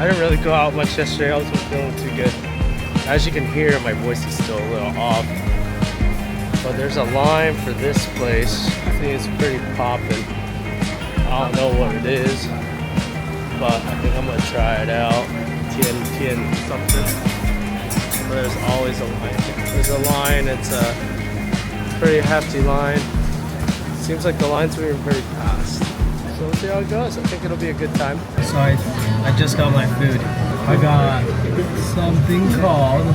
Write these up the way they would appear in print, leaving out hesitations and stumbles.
I didn't really go out much yesterday. I wasn't feeling too good. As you can hear, my voice is still a little off. But there's a line for this place. I think it's pretty poppin'. I don't know what it is, but I think I'm gonna try it out. Tian something. But there's always a line. There's a line. It's a pretty hefty line. Seems like the line's moving pretty fast. So we'll see how it goes. I think it'll be a good time. So I just got my food. I got something called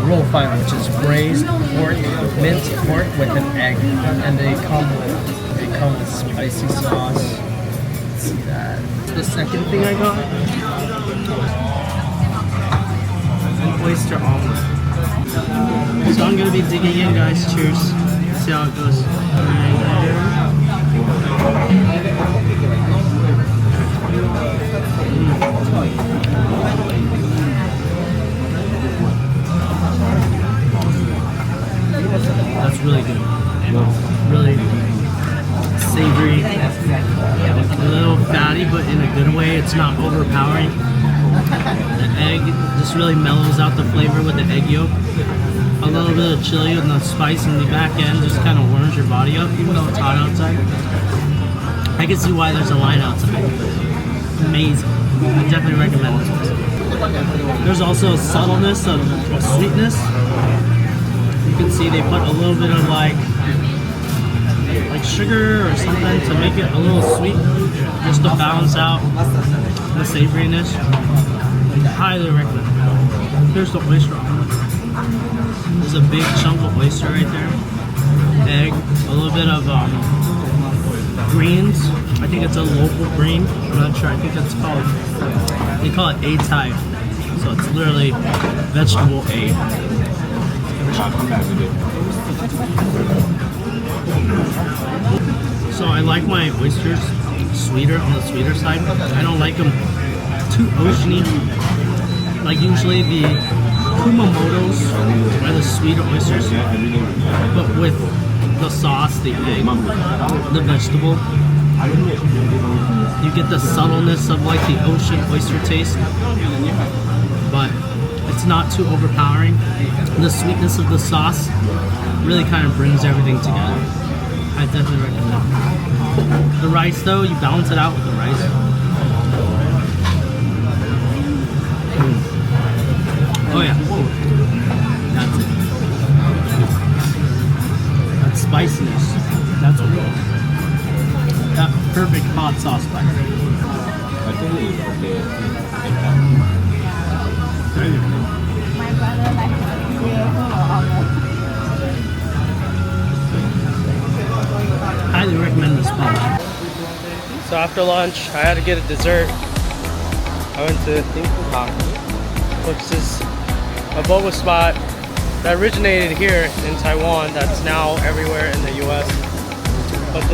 roll fan, which is braised pork, minced pork with an egg, and they come with spicy sauce. Let's see that. The second thing I got, an oyster omelet. So I'm gonna be digging in, guys. Cheers. See how it goes. That's really good. Really savory, a little fatty, but in a good way. It's not overpowering. The egg just really mellows out the flavor with the egg yolk. A little bit of chili and the spice in the back end just kind of warms your body up, even though it's hot outside. I can see why there's a line outside. Amazing. I definitely recommend this place. There's also a subtleness of sweetness. You can see they put a little bit of like sugar or something to make it a little sweet, just to balance out the savoriness. Highly recommend. Here's the oyster omelet. There's a big chunk of oyster right there. Egg, a little bit of greens. I think it's a local green. I'm not sure. I think it's called, they call it A-type. So it's literally vegetable A. So I like my oysters sweeter, on the sweeter side. I don't like them too oceany. Like usually the Kumamotos are the sweeter oysters, but with the sauce, the egg, the vegetable, you get the subtleness of like the ocean oyster taste, but it's not too overpowering. The sweetness of the sauce really kind of brings everything together. I definitely recommend it. The rice though, you balance it out with the rice. Oh yeah, that's it. That spiciness, that's what it is. That perfect hot sauce spice. My brother likes it. Highly recommend this spot. So after lunch, I had to get a dessert. I went to Tang, which is a boba spot that originated here in Taiwan that's now everywhere in the US. But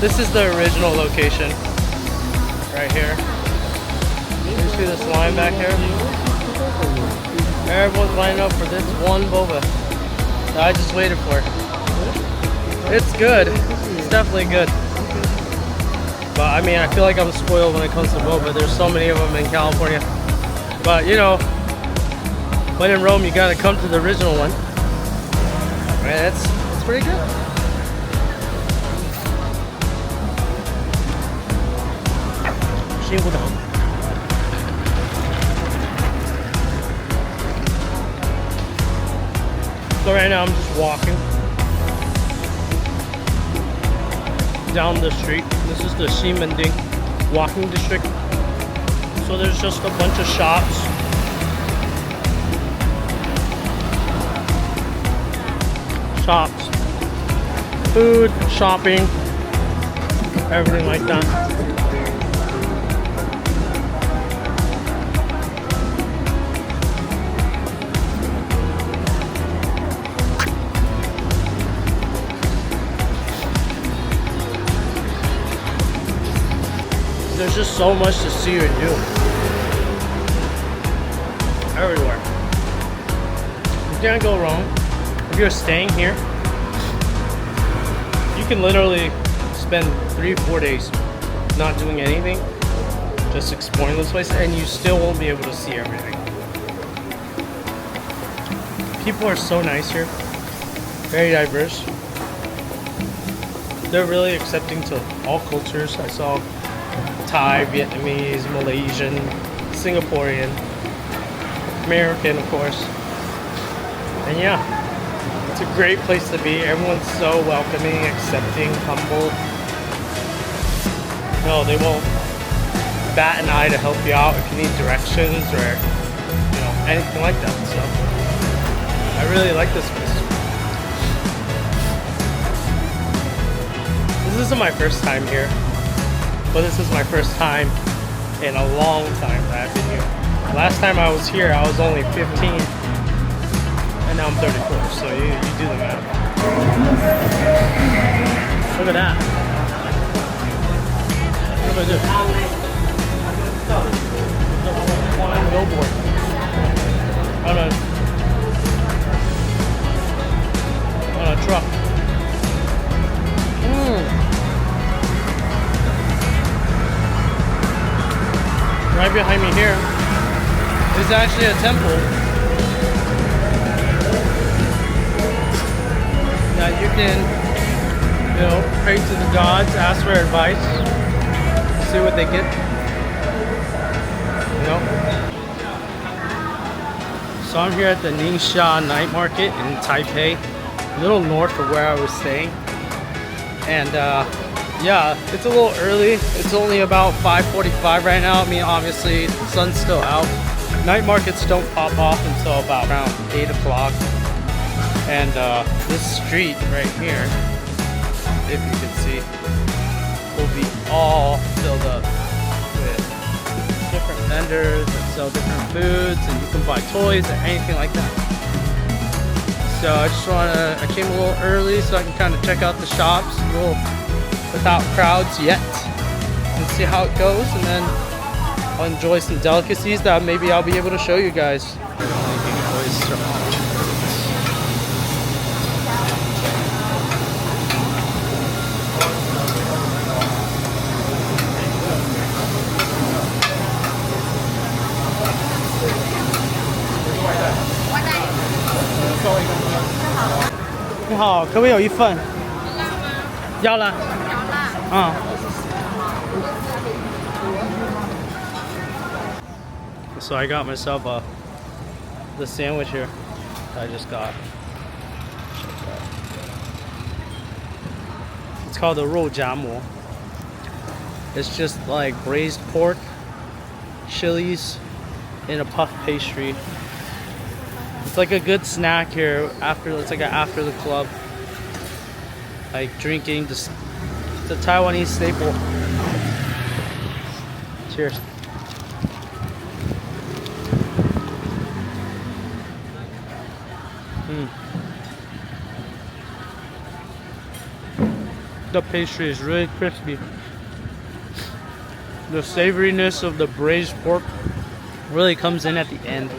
this is the original location right here. You see this line back here? Everyone's lining up for this one boba that I just waited for. It's good. It's definitely good. But I mean, I feel like I'm spoiled when it comes to boba. There's so many of them in California. But you know, when in Rome, you gotta come to the original one. Right, it's pretty good. Ximending. So right now I'm just walking down the street. This is the Ximending walking district. So there's just a bunch of shops. Food, shopping, everything like that. There's just so much to see and do. Everywhere. You can't go wrong. If you're staying here, you can literally spend 3 or 4 days not doing anything, just exploring this place, and you still won't be able to see everything. People are so nice here, very diverse. They're really accepting to all cultures. I saw Thai, Vietnamese, Malaysian, Singaporean, American, of course. And yeah, it's a great place to be. Everyone's so welcoming, accepting, humble. No, they won't bat an eye to help you out if you need directions or, you know, anything like that. So I really like this place. This isn't my first time here, but this is my first time in a long time that I've been here. Last time I was here, I was only 15, and now I'm 34, so you do the math. Look at that. Look at this. Billboard. On a truck. Right behind me here is actually a temple that you can, you know, pray to the gods, ask for advice, see what they get, you know. So I'm here at the Ningxia Night Market in Taipei, a little north of where I was staying, and yeah, it's a little early. It's only about 5:45 right now. I mean, obviously, the sun's still out. Night markets don't pop off until about around 8 o'clock. And this street right here, if you can see, will be all filled up with different vendors that sell different foods, and you can buy toys or anything like that. So I came a little early so I can kind of check out the shops, a little without crowds yet, and see how it goes, and then I'll enjoy some delicacies that maybe I'll be able to show you guys.你好，可不可以有一份？要了。So I got myself the sandwich here that I just got. It's called the 肉夹馍. It's just like braised pork, chilies, and a puff pastry. It's like a good snack here after. It's like after the club, like drinking. It's a Taiwanese staple. Cheers. The pastry is really crispy. The savoriness of the braised pork really comes in at the end.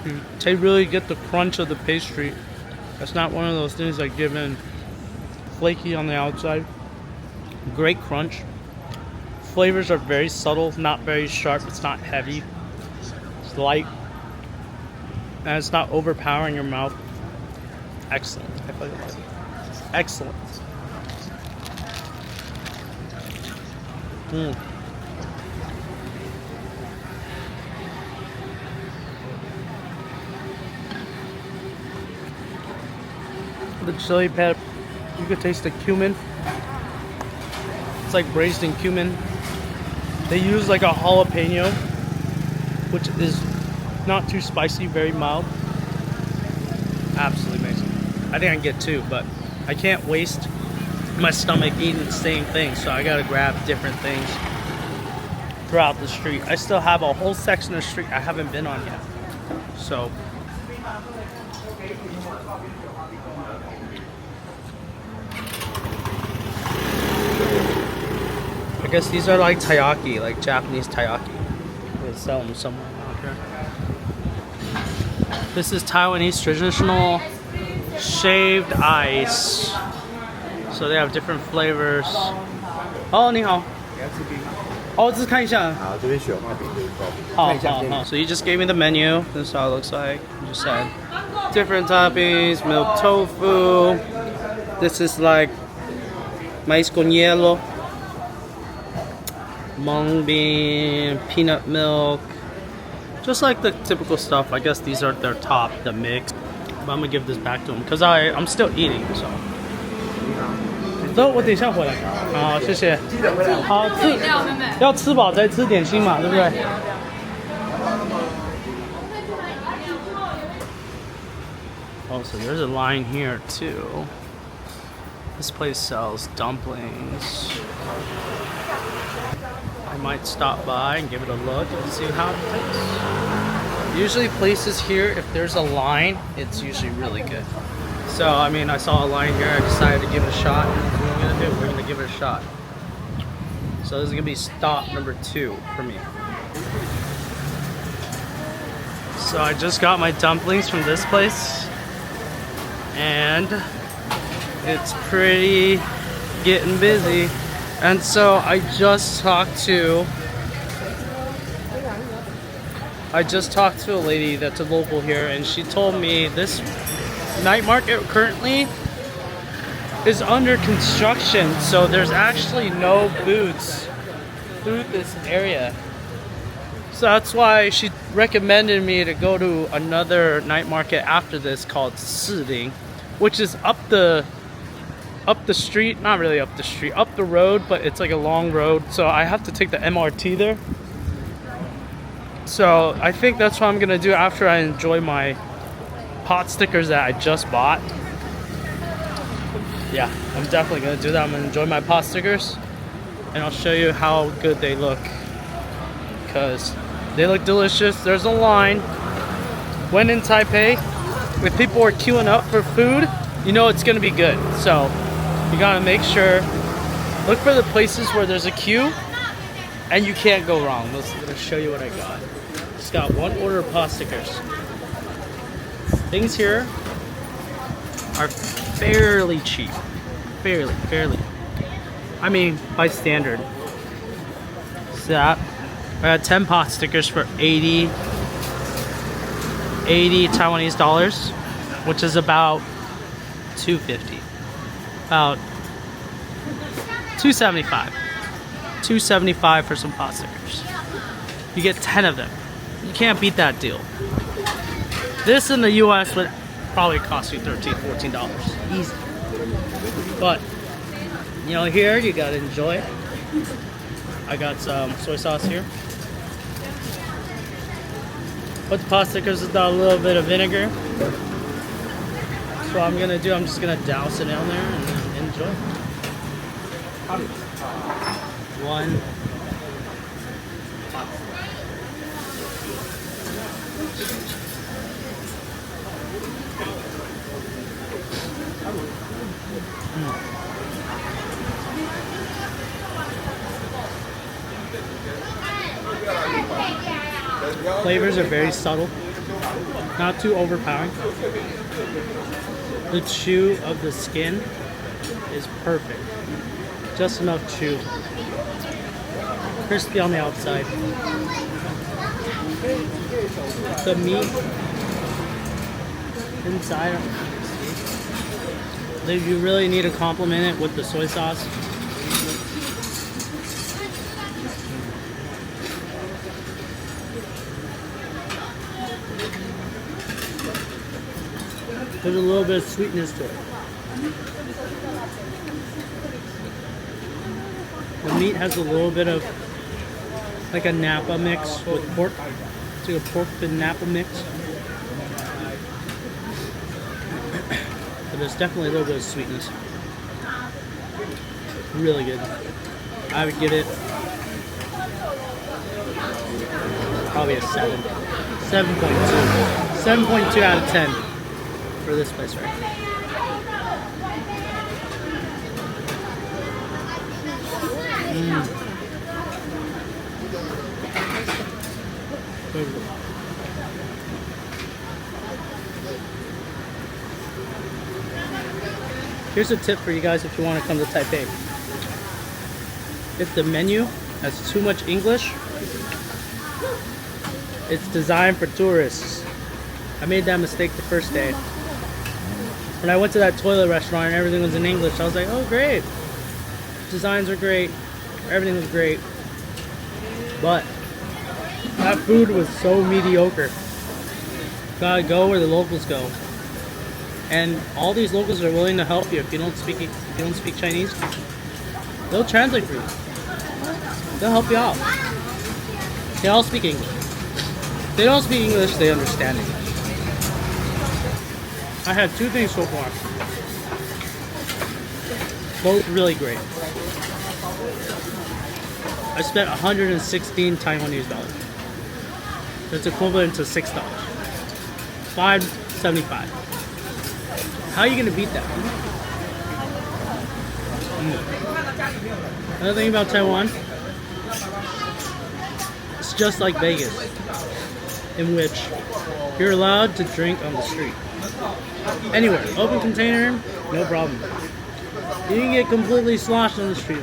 You really get the crunch of the pastry. It's not one of those things that give in flaky on the outside. Great crunch. Flavors are very subtle, not very sharp. It's not heavy. It's light. And it's not overpowering your mouth. Excellent. I feel like excellent. The chili pad, you could taste the cumin. It's like braised in cumin. They use like a jalapeno, which is not too spicy, very mild. Absolutely amazing. I think I can get two, but I can't waste my stomach eating the same thing, so I gotta grab different things throughout the street. I still have a whole section of the street I haven't been on yet. So I guess these are like taiyaki, like Japanese taiyaki. They sell them somewhere out here. This is Taiwanese traditional shaved ice. So they have different flavors. Oh, 你好.哦，这是看一下。好，这边雪花饼可以报名。好看一下好好。So you just gave me the menu. This is how it looks like. You just said different toppings, milk tofu. This is like maíz con hielo, mung bean, peanut milk. Just like the typical stuff. I guess these are their top, the mix. But I'm gonna give this back to them because I'm still eating. So. 走，我等一下回来。好，谢谢。好吃，要吃饱再吃点心嘛，对不对？Oh, so there's a line here too. This place sells dumplings. I might stop by and give it a look and see how it tastes. Usually places here, if there's a line, it's usually really good. So, I mean, I saw a line here, I decided to give it a shot. What are we gonna do? We're gonna give it a shot. So this is gonna be stop number 2 for me. So I just got my dumplings from this place. And it's pretty getting busy. And so I just talked to a lady that's a local here, and she told me this night market currently is under construction, so there's actually no booths through this area. So that's why she recommended me to go to another night market after this called Ximending, which is up the street, not really up the street, up the road, but it's like a long road, so I have to take the MRT there. So I think that's what I'm gonna do after I enjoy my pot stickers that I just bought. Yeah, I'm definitely gonna do that. I'm gonna enjoy my pot stickers, and I'll show you how good they look, because they look delicious. There's a line. When in Taipei, if people are queuing up for food, you know it's gonna be good. So you gotta make sure, look for the places where there's a queue and you can't go wrong. Let's show you what I got. Just got one order of pot stickers. Things here are fairly cheap. Fairly. I mean, by standard. So I got 10 pot stickers for 80 Taiwanese dollars, which is about $2.50. About $2.75. $2.75 for some pot stickers. You get 10 of them. You can't beat that deal. This in the US would probably cost you $13, $14. Easy. But, you know, here you gotta enjoy it. I got some soy sauce here. Put the pot stickers with a little bit of vinegar. So what I'm gonna do, I'm just gonna douse it down there and enjoy. One. Flavors are very subtle, not too overpowering. The chew of the skin is perfect. Just enough chew. Crispy on the outside. The meat inside, you really need to complement it with the soy sauce. There's a little bit of sweetness to it. The meat has a little bit of like a Napa mix with pork. It's like a pork and Napa mix. But there's definitely a little bit of sweetness. Really good. I would give it probably a 7. 7.2. 7.2 out of 10 for this place right here. Here's a tip for you guys if you want to come to Taipei. If the menu has too much English. It's designed for tourists. I made that mistake the first day. When I went to that toilet restaurant and everything was in English, I was like, oh great. Designs are great. Everything was great. But that food was so mediocre. Gotta go where the locals go. And all these locals are willing to help you if you don't speak Chinese. They'll translate for you. They'll help you out. They all speak English. If they don't speak English, they understand English. I had two things so far. Both really great. I spent 116 Taiwanese dollars. That's equivalent to $6. $5.75. How are you gonna beat that? Another thing about Taiwan, it's just like Vegas, in which you're allowed to drink on the street. Anywhere, open container, no problem. You can get completely sloshed on the street.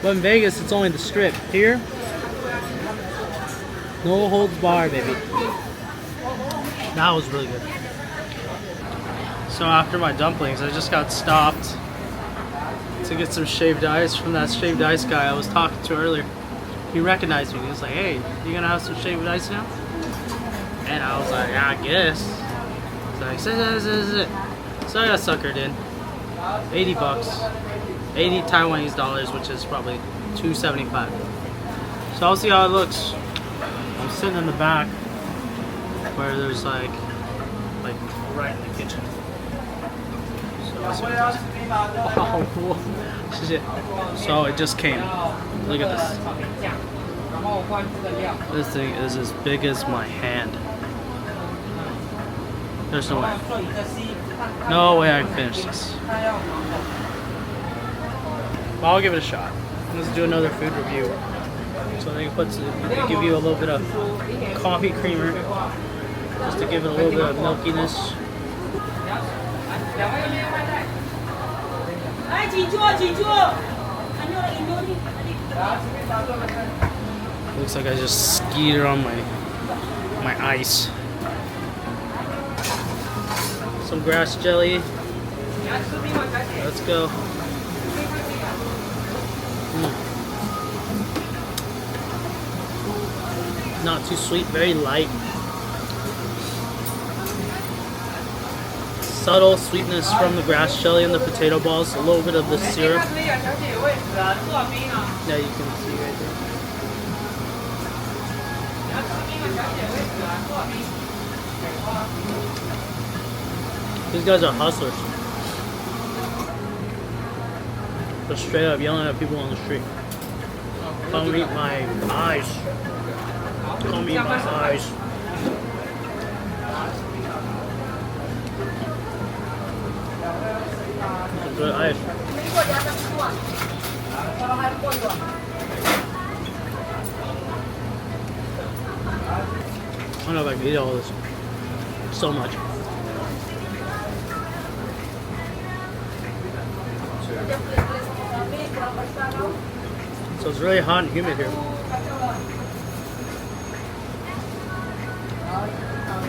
But in Vegas, it's only the strip. Here, no holds barred, baby. That was really good. So after my dumplings, I just got stopped to get some shaved ice from that shaved ice guy I was talking to earlier. He recognized me. He was like, hey, you gonna have some shaved ice now? And I was like, yeah, I guess. So I said, so I got suckered in. 80 bucks. 80 Taiwanese dollars, which is probably $2.75. So I'll see how it looks. I'm sitting in the back where there's like right in the kitchen. So I'll see what it is. Oh, so it just came. Look at this. This thing is as big as my hand. There's no way. No way I can finish this. But I'll give it a shot. Let's do another food review. So they give you a little bit of coffee creamer just to give it a little bit of milkiness. Looks like I just skeeted on my ice. Some grass jelly. Let's go. Not too sweet, very light. Subtle sweetness from the grass jelly and the potato balls. A little bit of the syrup. Yeah, you can see right there. These guys are hustlers. They're straight up yelling at people on the street. Come eat my eyes. Come eat my eyes. Good ice. I don't know if I can eat all this. So much. So it's really hot and humid here.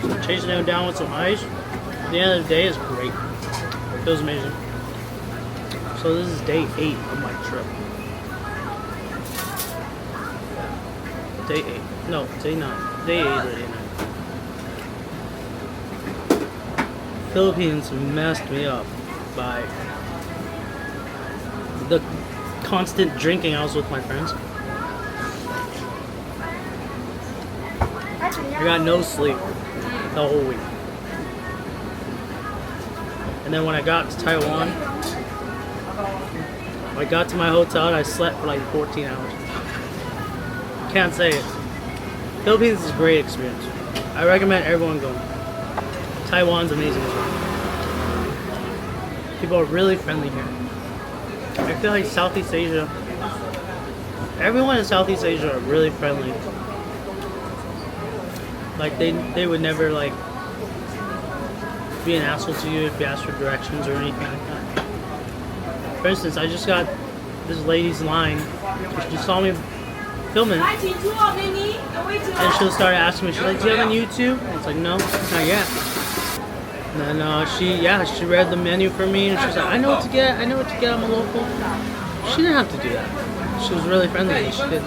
So chasing them down with some ice. At the end of the day is great. It was amazing. So this is day 8 of my trip. Day 8. No, day 9. Day 8 or day 9. Philippines messed me up by the constant drinking I was with my friends. I got no sleep the whole week. And then when I got to Taiwan, I got to my hotel and I slept for like 14 hours. Can't say it. Philippines is a great experience. I recommend everyone going. Taiwan's amazing as well. People are really friendly here. I feel like Southeast Asia, everyone in Southeast Asia are really friendly. Like they would never like be an asshole to you if you ask for directions or anything like that. For instance, I just got this lady's line. She saw me filming, and she'll start asking me. She's like, "Do you have a YouTube?" I was like, "No, not yet." And then she read the menu for me, and she's like, "I know what to get. I know what to get. I'm a local." She didn't have to do that. She was really friendly. She did.